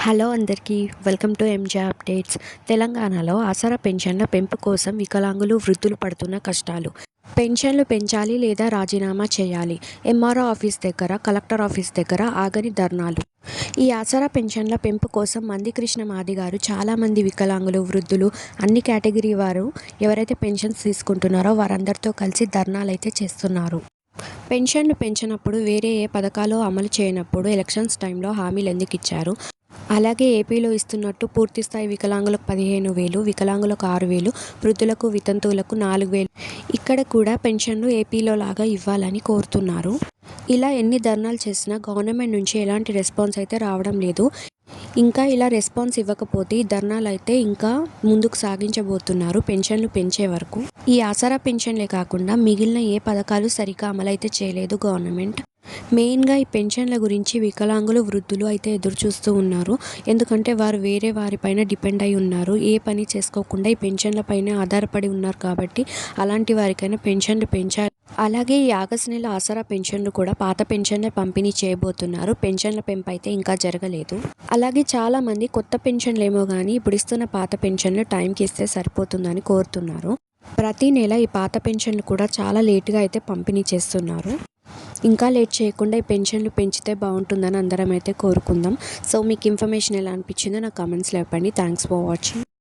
Hello అందరికీ welcome to M J updates. తెలంగాణలో ఆసరా పెన్షన్ల పెంపు కోసం వికలాంగులు వృద్ధులు పడుతున్న కష్టాలు. పెన్షన్లు పెంచాలి లేదా రాజీనామా చేయాలి. ఎంఆర్ఓ ఆఫీస్ దగ్గర, కలెక్టర్ ఆఫీస్ దగ్గర ఆగని ధర్నాలు. ఈ ఆసరా పెన్షన్ల పెంపు కోసం మందికృష్ణ మాది గారు చాలామంది వికలాంగులు, వృద్ధులు, అన్ని కేటగిరీ వారు ఎవరైతే పెన్షన్స్ తీసుకుంటున్నారో వారందరితో కలిసి ధర్నాలు అయితే చేస్తున్నారు. పెన్షన్లు పెంచినప్పుడు వేరే ఏ పథకాలు అమలు చేయనప్పుడు ఎలక్షన్స్ టైంలో హామీలు ఎందుకు ఇచ్చారు? అలాగే ఏపీలో ఇస్తున్నట్టు పూర్తిస్థాయి వికలాంగులకు 15,000, వికలాంగులకు 6,000, వృద్ధులకు, వితంతువులకు 4,000 ఇక్కడ కూడా పెన్షన్లు ఏపీలో లాగా ఇవ్వాలని కోరుతున్నారు. ఇలా ఎన్ని ధర్నాలు చేసినా గవర్నమెంట్ నుంచి ఎలాంటి రెస్పాన్స్ అయితే రావడం లేదు. ఇంకా ఇలా రెస్పాన్స్ ఇవ్వకపోతే ఈ ధర్నాలు అయితే ఇంకా ముందుకు సాగించబోతున్నారు పెన్షన్లు పెంచే వరకు. ఈ ఆసరా పెన్షన్లే కాకుండా మిగిలిన ఏ పథకాలు సరిగ్గా అమలైతే చేయలేదు గవర్నమెంట్. మెయిన్గా ఈ పెన్షన్ల గురించి వికలాంగులు, వృద్ధులు అయితే ఎదురు చూస్తూ ఉన్నారు. ఎందుకంటే వారు వేరే వారిపైన డిపెండ్ అయి ఉన్నారు. ఏ పని చేసుకోకుండా ఈ పెన్షన్లపైన ఆధారపడి ఉన్నారు కాబట్టి అలాంటి వారికైనా పెన్షన్లు పెంచాలి. అలాగే ఈ ఆగస్టు నెల ఆసరా పెన్షన్లు కూడా పాత పెన్షన్లే పంపిణీ చేయబోతున్నారు. పెన్షన్ల పెంపు అయితే ఇంకా జరగలేదు. అలాగే చాలామంది కొత్త పెన్షన్లు ఏమో కానీ ఇప్పుడు ఇస్తున్న పాత పెన్షన్లు టైంకి ఇస్తే సరిపోతుందని కోరుతున్నారు. ప్రతి నెల ఈ పాత పెన్షన్లు కూడా చాలా లేటుగా అయితే పంపిణీ చేస్తున్నారు. ఇంకా లేట్ చేయకుండా ఈ పెన్షన్లు పెంచితే బాగుంటుందని అందరం అయితే కోరుకుందాం. సో మీకు ఇన్ఫర్మేషన్ ఎలా అనిపించిందో నాకు కామెంట్స్లో చెప్పండి. Thanks for watching.